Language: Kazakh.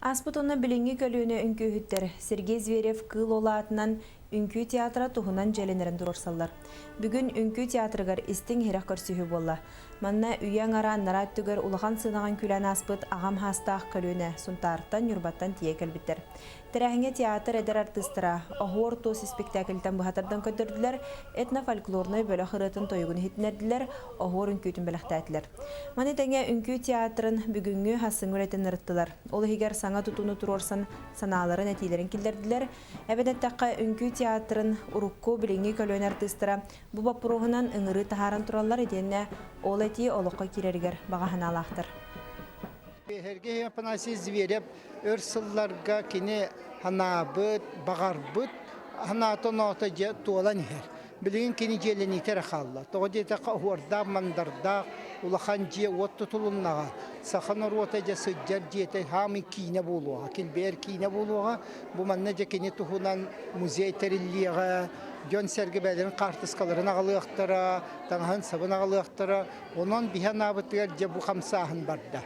Аспытонна билинги көлүүнө үңкүүхүттер Сергей Зверев кыл олаатынан үңкүү театра туһунан желенерин дурорсаллар. Бүгүн үңкүү театрыгар истиң хирак көрсүһү болла. Манна үйәң ара нараттыгар улахан сынаган күлән аспыт агам хастаах көлүүнө сунтаартан юрбаттан тие келбиттер. Терәһиңе театр эдер артыстыра оһуор тос спектакльтан быһатардан көтөрдүләр, этно-фольклорный бөлө хырытын тойгун хитнердилер, оһуор үңкүүтүн беләхтәтләр. Маны тәңе үңкүү театрын бүгүнгү хасын үрәтен ырыттылар. Ол хигәр саңа тутуну турорсан санааларын әтилерин килдердилер. Әбәдәттәккә үңкүү театрын урукку билинги көлөн артыстыра бу бапурухунан ыңыры тахаран тураллар иденне ол эти олоққа кирергер багаһаналахтар. Herge Panasi Zvereb örсылларга кини ханабыт, багарбыт, ханатонota же туалан her. Билин кини желени терхалла. Тогдета хорда мандарда улахан же от тутулуннага. Саханор ота же сыджар жете хами кине болуга, килбер кине болуга. Бу манна же кини тухунан музей териллига Жон сәргебәлерін қартысқаларын ағылықтыра, таңған сабын ағылықтыра, онан бихан абыттығар же бұ қамсағын барды.